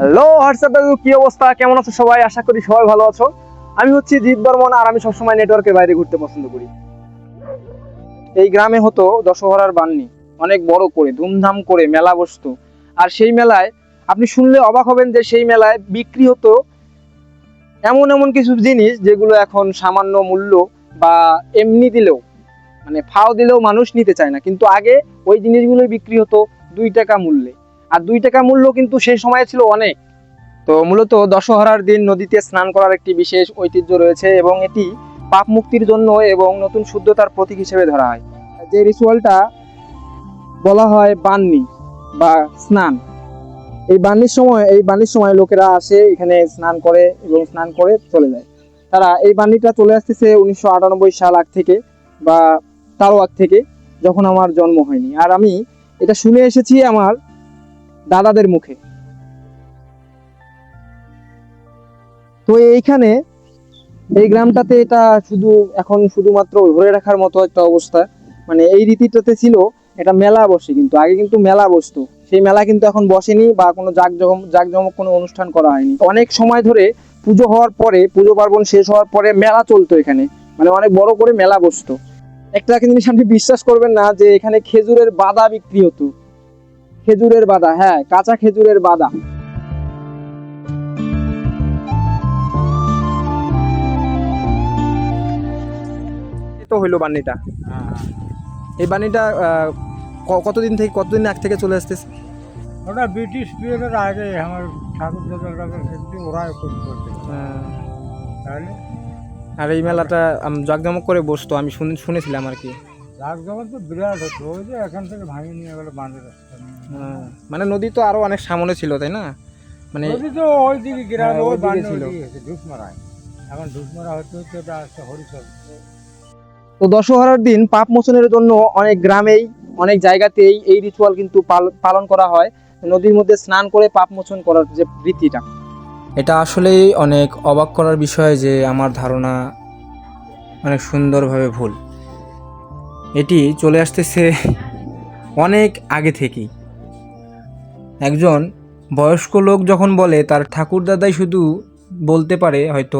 Hello WhatsApp দাদু, কি অবস্থা? কেমন আছো সবাই? আশা করি সবাই ভালো আছো। আমি হচ্ছি জিৎ বর্মন, আর আমি সবসময় নেটওয়ার্কের বাইরে ঘুরতে পছন্দ করি। এই গ্রামে হতো দশহরার বান্নি, অনেক বড় করে ধুমধাম করে মেলা বসতো। আর সেই মেলায় আপনি শুনলে অবাক হবেন যে সেই মেলায় বিক্রি হতো এমন এমন কিছু জিনিস যেগুলো এখন সামান্য মূল্য বা এমনি দিলেও, মানে ফাও দিলেও মানুষ নিতে চায় না, কিন্তু আগে ওই জিনিসগুলোই বিক্রি হতো 2 টাকা মূল্যে। আর 2 টাকা মূল্য কিন্তু সেই সময় ছিল অনেক। তো মূলত দশহরার দিন নদীতে স্নান করার একটি বিশেষ ঐতিহ্য রয়েছে, এবং এটি পাপ মুক্তির জন্য এবং নতুন শুদ্ধতার প্রতীক হিসেবে ধরা হয়। যে রিচুয়ালটা বলা হয় বান্নি বা স্নান, এই বান্নির সময় লোকেরা আসে এখানে স্নান করে এবং স্নান করে চলে যায়। তারা এই বান্নিটা চলে আসতেছে 1998 সাল আগ থেকে, বা তারও আগ থেকে, যখন আমার জন্ম হয়নি। আর আমি এটা শুনে এসেছি আমার দাদাদের মুখে। তো এইখানে এই গ্রামটাতে এটা এখন শুধুমাত্র ধরে রাখার মতো একটা অবস্থা। মানে এই রীতিটাতে ছিল, এটা মেলা বসে, কিন্তু আগে কিন্তু মেলা বসতো। সেই মেলা কিন্তু এখন বসেনি, বা কোনো জাঁকজমক কোনো অনুষ্ঠান করা হয়নি। অনেক সময় ধরে পুজো হওয়ার পরে, পুজো পার্বণ শেষ হওয়ার পরে মেলা চলতো এখানে, মানে অনেক বড় করে মেলা বসতো। একটা জিনিস আপনি বিশ্বাস করবেন না, যে এখানে খেজুরের বাদা বিক্রি হতো। খেজুরের বাদা, হ্যাঁ, কাঁচা খেজুরের বাদা। এই তো হইলো বান্নিটা। এই বাণীটা কতদিন আগ থেকে চলে আসতেছে? ওটা ব্রিটিশ পিরিয়ডের আগে আমার ঠাকুর দাদার ক্ষেত্রে ওরা করতে তাহলে আর এই মেলাটা জাঁকজমক করে বসতো, আমি শুনেছিলাম আর কি। রাত যখন তো বিরাট হতো, ওই যে এখান থেকে ভাঙিয়ে নিয়ে গেলো বাঁধের রাস্তা মানে নদী তো আরো অনেক সামনে ছিল, তাই না? মানে নদী তো ওই দিকে গ্রামে, হ্যাঁ, ওই ওইদিকে বান্ধে ছিল। ওইদিকে ঢুকমারায়। এখন ঢুকমারা হতে হতে ওটা আসছে হরিচর। তো দশহরার দিন পাপ মোচনের জন্য অনেক গ্রামেই, অনেক জায়গাতেই এই রিচুয়াল কিন্তু পালন করা হয়। নদীর মধ্যে স্নান করে পাপ মোচন করার যে রীতিটা, এটা আসলেই অনেক অবাক করার বিষয় যে আমার ধারণা অনেক সুন্দরভাবে ভুল। এটি চলে আসতেছে অনেক আগে থেকেই। একজন বয়স্ক লোক যখন বলে তার ঠাকুরদাদাই শুধু বলতে পারে হয়তো,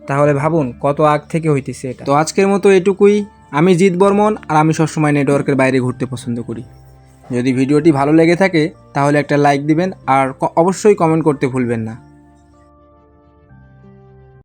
তাহলে ভাবুন কত আগ থেকে হইতেছে এটা। তো আজকের মতো এটুকুই। আমি জিৎ বর্মন, আর আমি সবসময় নেটওয়ার্কের বাইরে ঘুরতে পছন্দ করি। যদি ভিডিওটি ভালো লেগে থাকে তাহলে একটা লাইক দিবেন, আর অবশ্যই কমেন্ট করতে ভুলবেন না।